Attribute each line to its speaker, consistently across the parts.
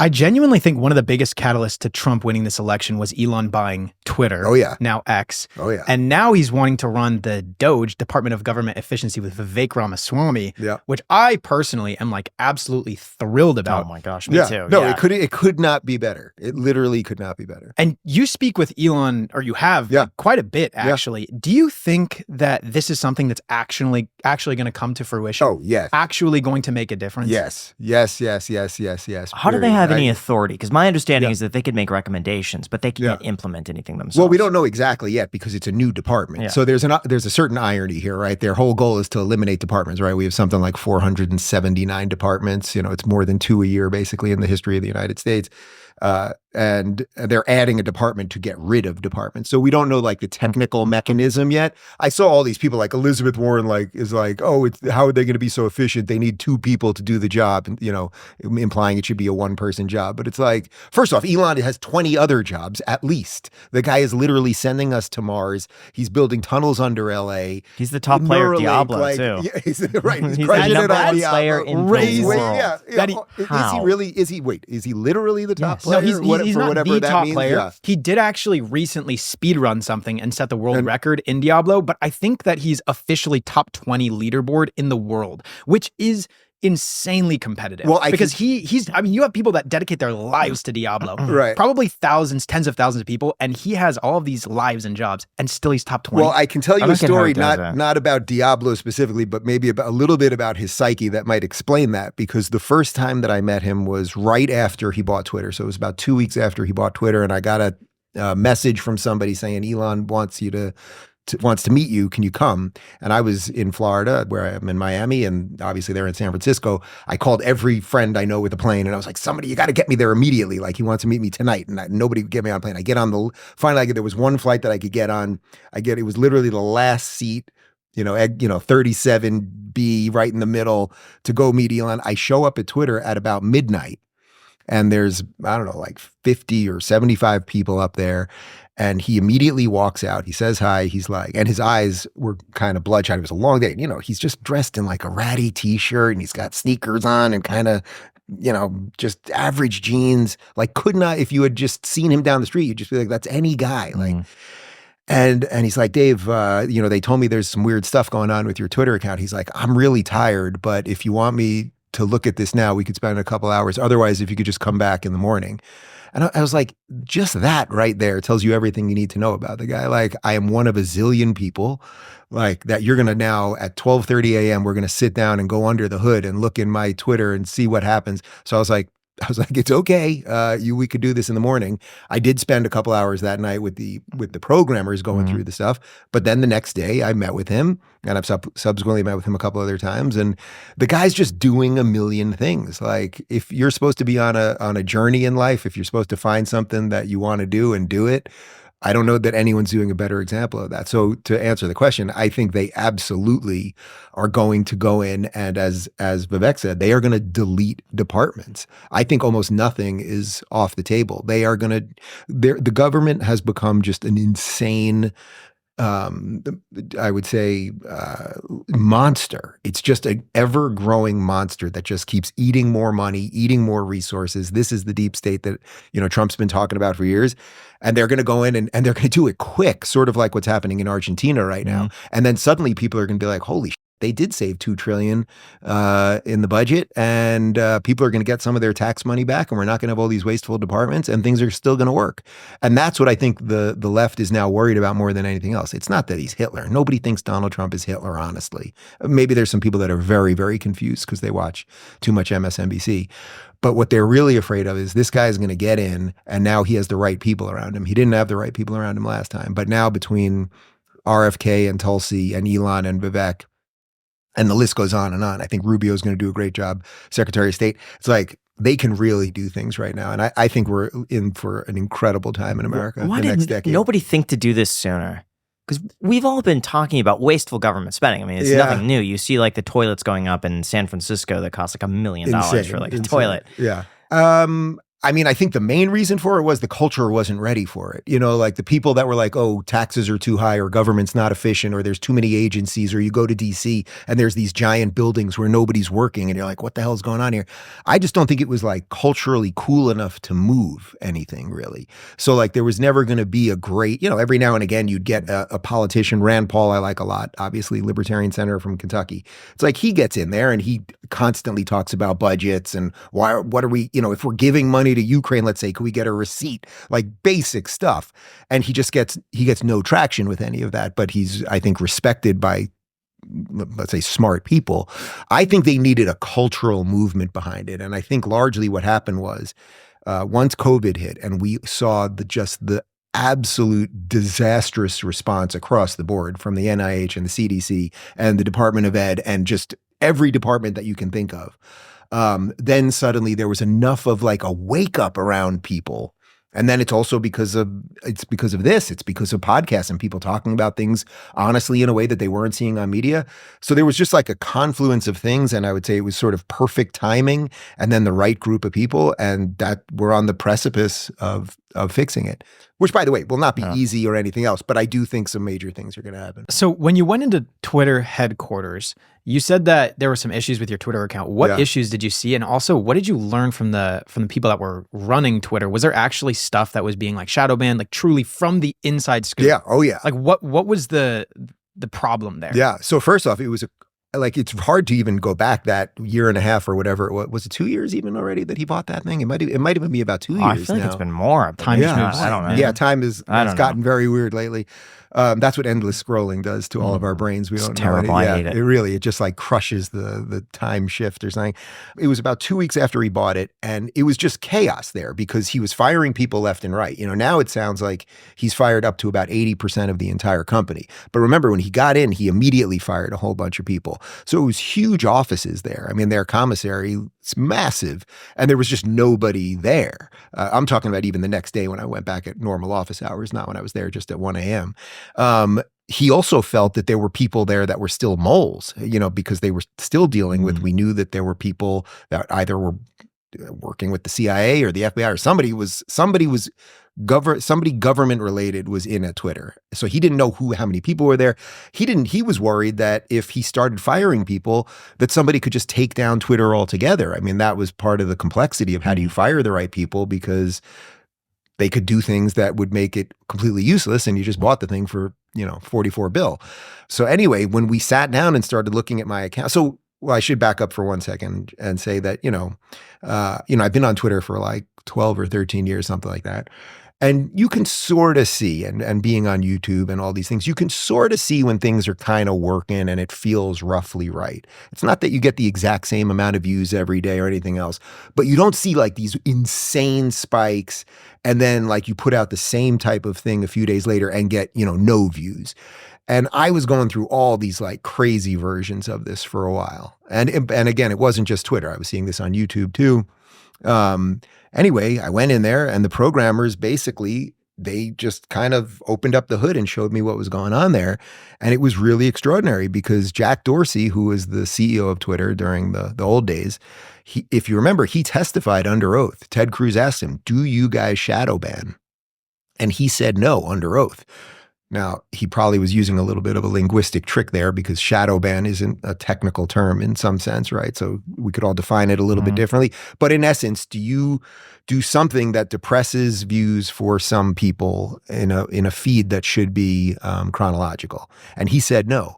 Speaker 1: I genuinely think one of the biggest catalysts to Trump winning this election was Elon buying Twitter.
Speaker 2: Oh, yeah.
Speaker 1: Now X.
Speaker 2: Oh, yeah.
Speaker 1: And now he's wanting to run the DOGE, Department of Government Efficiency, with Vivek Ramaswamy, which I personally am like absolutely thrilled about.
Speaker 3: Oh my gosh, me too.
Speaker 2: No, it could not be better. It literally could not be better.
Speaker 1: And you speak with Elon, or you have quite a bit, actually. Do you think that this is something that's actually going to come to fruition?
Speaker 2: Oh, yes.
Speaker 1: Actually going to make a difference?
Speaker 2: Yes.
Speaker 3: How do they have any authority? Because my understanding is that they could make recommendations, but they can't implement anything themselves.
Speaker 2: Well, we don't know exactly yet because it's a new department.
Speaker 3: Yeah.
Speaker 2: So there's a certain irony here, right? Their whole goal is to eliminate departments, right? We have something like 479 departments. It's more than 2 a year, basically, in the history of the United States. And they're adding a department to get rid of departments. So we don't know like the technical mechanism yet. I saw all these people like Elizabeth Warren is like, oh, how are they going to be so efficient? They need 2 people to do the job, and implying it should be a 1-person job. But it's like, first off, Elon has 20 other jobs at least. The guy is literally sending us to Mars. He's building tunnels under LA.
Speaker 3: He's the top player of Diablo too.
Speaker 2: Yeah, he's right. He's
Speaker 3: the
Speaker 2: president
Speaker 3: number
Speaker 2: of
Speaker 3: one
Speaker 2: Diablo.
Speaker 3: player in the world.
Speaker 2: Is he literally the top
Speaker 1: No,
Speaker 2: player?
Speaker 1: he's not the top player.
Speaker 2: Yeah.
Speaker 1: He did actually recently speedrun something and set the world record in Diablo, but I think that he's officially top 20 leaderboard in the world, which is insanely competitive.
Speaker 2: Well,
Speaker 1: because you have people that dedicate their lives to Diablo.
Speaker 2: Right.
Speaker 1: Probably thousands, tens of thousands of people, and he has all of these lives and jobs, and still he's top 20.
Speaker 2: Well, I can tell you a story, not about Diablo specifically, but maybe a little bit about his psyche that might explain that, because the first time that I met him was right after he bought Twitter. So it was about 2 weeks after he bought Twitter, and I got a message from somebody saying, Elon wants to meet you. Can you come? And I was in Florida, where I'm in Miami, and obviously they're in San Francisco. I called every friend I know with a plane, and I was like, somebody, you got to get me there immediately. Like, he wants to meet me tonight. And nobody could get me on a plane. I get on finally there was one flight that I could get on. It was literally the last seat, 37B, right in the middle, to go meet Elon. I show up at Twitter at about midnight, and there's, I don't know, like 50 or 75 people up there. And he immediately walks out. He says hi. He's like, and his eyes were kind of bloodshot. It was a long day. He's just dressed in like a ratty t-shirt, and he's got sneakers on and kind of, just average jeans. Like, if you had just seen him down the street, you'd just be like, that's any guy. Like, and he's like, Dave, they told me there's some weird stuff going on with your Twitter account. He's like, I'm really tired, but if you want me to look at this now, we could spend a couple hours. Otherwise, if you could just come back in the morning. And I was like, just that right there tells you everything you need to know about the guy. Like, I am one of a zillion people like that. You're going to now at 12:30 a.m., we're going to sit down and go under the hood and look in my Twitter and see what happens. So I was like, it's okay. We could do this in the morning. I did spend a couple hours that night with the programmers going through the stuff. But then the next day I met with him, and I've subsequently met with him a couple other times. And the guy's just doing a million things. Like, if you're supposed to be on a journey in life, if you're supposed to find something that you want to do and do it, I don't know that anyone's doing a better example of that. So to answer the question, I think they absolutely are going to go in, and as Vivek said, they are going to delete departments. I think almost nothing is off the table. They are going to, the government has become just an insane, I would say, monster. It's just an ever-growing monster that just keeps eating more money, eating more resources. This is the deep state that, Trump's been talking about for years. And they're going to go in and they're going to do it quick, sort of like what's happening in Argentina right now. And then suddenly people are going to be like, holy shit, they did save $2 trillion in the budget, and people are going to get some of their tax money back, and we're not going to have all these wasteful departments, and things are still going to work. And that's what I think the left is now worried about more than anything else. It's not that he's Hitler. Nobody thinks Donald Trump is Hitler, honestly. Maybe there's some people that are very, very confused because they watch too much MSNBC. But what they're really afraid of is this guy is going to get in, and now he has the right people around him. He didn't have the right people around him last time. But now between RFK and Tulsi and Elon and Vivek, and the list goes on and on. I think Rubio is going to do a great job, Secretary of State. It's like they can really do things right now. And I think we're in for an incredible time in America
Speaker 3: Why
Speaker 2: the next
Speaker 3: did
Speaker 2: decade.
Speaker 3: Nobody think to do this sooner? Because we've all been talking about wasteful government spending. I mean, it's nothing new. You see like the toilets going up in San Francisco that cost like $1 million for like a toilet.
Speaker 2: Yeah. I mean, I think the main reason for it was the culture wasn't ready for it. You know, like the people that were like, oh, taxes are too high or government's not efficient or there's too many agencies or you go to DC and there's these giant buildings where nobody's working and you're like, what the hell is going on here? I just don't think it was like culturally cool enough to move anything really. So like there was never going to be a great, you know, every now and again you'd get a politician, Rand Paul, I like a lot, obviously Libertarian Senator from Kentucky. It's like he gets in there and he constantly talks about budgets and what are we, you know, if we're giving money to Ukraine, let's say, could we get a receipt? Like basic stuff. And he gets no traction with any of that, but he's, I think, respected by, let's say, smart people. I think they needed a cultural movement behind it. And I think largely what happened was once COVID hit and we saw the absolute disastrous response across the board from the NIH and the CDC and the Department of Ed and just every department that you can think of. Then suddenly there was enough of like a wake up around people. And then it's also because of this. It's because of podcasts and people talking about things honestly in a way that they weren't seeing on media. So there was just like a confluence of things. And I would say it was sort of perfect timing and then the right group of people. And that we're on the precipice of fixing it, which, by the way, will not be easy or anything else. But I do think some major things are going to happen.
Speaker 1: So when you went into Twitter headquarters, you said that there were some issues with your Twitter account. What issues did you see? And also, what did you learn from the people that were running Twitter? Was there actually stuff that was being like shadow banned, like truly from the inside scoop?
Speaker 2: Yeah. Oh, yeah.
Speaker 1: Like what was the problem there?
Speaker 2: Yeah. So first off, it was it's hard to even go back that year and a half or whatever. Was it 2 years even already that he bought that thing? It might even be about 2 years.
Speaker 3: I feel like it's been more.
Speaker 1: Time
Speaker 3: I don't know.
Speaker 2: Yeah, time has gotten very weird lately. That's what endless scrolling does to all of our brains. We don't know.
Speaker 3: Terrible. I hate it.
Speaker 2: It just like crushes the time shift or something. It was about 2 weeks after he bought it, and it was just chaos there because he was firing people left and right. You know, now it sounds like he's fired up to about 80% of the entire company. But remember, when he got in, he immediately fired a whole bunch of people. So it was huge offices there. I mean, their commissary, it's massive, and there was just nobody there. I'm talking about even the next day when I went back at normal office hours, not when I was there just at 1 a.m. He also felt that there were people there that were still moles, you know, because they were still dealing with, we knew that there were people that either were working with the CIA or the FBI or somebody government related was in at Twitter. So he didn't know how many people were there. He was worried that if he started firing people, that somebody could just take down Twitter altogether. I mean, that was part of the complexity of how do you fire the right people, because they could do things that would make it completely useless and you just bought the thing for, you know, $44 billion. So anyway, when we sat down and started looking at my account, well, I should back up for 1 second and say that, I've been on Twitter for like 12 or 13 years, something like that. And you can sort of see, and being on YouTube and all these things, you can sort of see when things are kind of working and it feels roughly right. It's not that you get the exact same amount of views every day or anything else, but you don't see like these insane spikes and then like you put out the same type of thing a few days later and get, no views. And I was going through all these like crazy versions of this for a while. And again, it wasn't just Twitter. I was seeing this on YouTube too. Anyway, I went in there and the programmers basically, they just kind of opened up the hood and showed me what was going on there. And it was really extraordinary because Jack Dorsey, who was the CEO of Twitter during the old days, if you remember, he testified under oath. Ted Cruz asked him, "Do you guys shadow ban?" And he said no under oath. Now, he probably was using a little bit of a linguistic trick there because shadow ban isn't a technical term in some sense, right? So we could all define it a little bit differently. But in essence, do you do something that depresses views for some people in a feed that should be chronological? And he said no.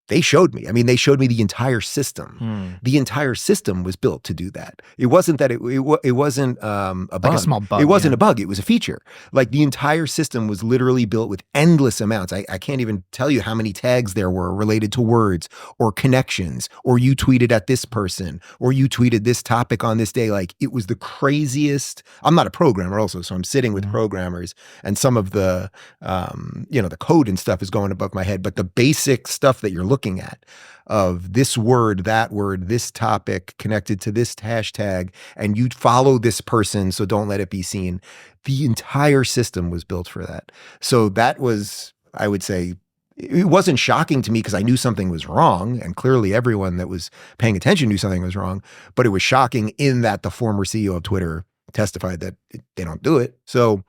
Speaker 2: They showed me. I mean, they showed me the entire system. The entire system was built to do that. It wasn't that it wasn't a bug.
Speaker 1: Like a small bug.
Speaker 2: It wasn't a bug. It was a feature. Like the entire system was literally built with endless amounts. I can't even tell you how many tags there were related to words or connections, or you tweeted at this person, or you tweeted this topic on this day. Like it was the craziest. I'm not a programmer also, so I'm sitting with programmers, and some of the the code and stuff is going above my head, but the basic stuff that you're looking at of this word, that word, this topic connected to this hashtag, and you follow this person, so don't let it be seen. The entire system was built for that. So that was, I would say, it wasn't shocking to me because I knew something was wrong, and clearly everyone that was paying attention knew something was wrong, but it was shocking in that the former CEO of Twitter testified that they don't do it. So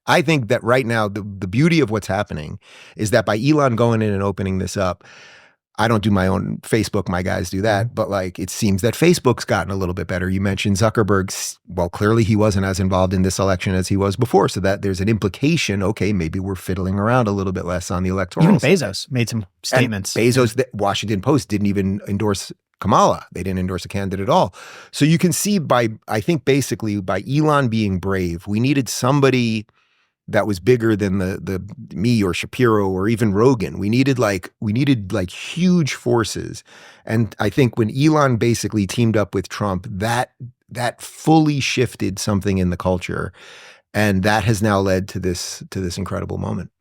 Speaker 2: I think that right now, the beauty of what's happening is that by Elon going in and opening this up, I don't do my own Facebook, my guys do that, but like it seems that Facebook's gotten a little bit better. You mentioned Zuckerberg's, well, clearly he wasn't as involved in this election as he was before, so that there's an implication, okay, maybe we're fiddling around a little bit less on the electoral.
Speaker 1: Even Bezos made some statements.
Speaker 2: And Bezos, the Washington Post didn't even endorse Kamala. They didn't endorse a candidate at all. So you can see I think basically by Elon being brave, we needed somebody that was bigger than the me or Shapiro or even Rogan. We needed like huge forces. And I think when Elon basically teamed up with Trump, that fully shifted something in the culture. And that has now led to this incredible moment.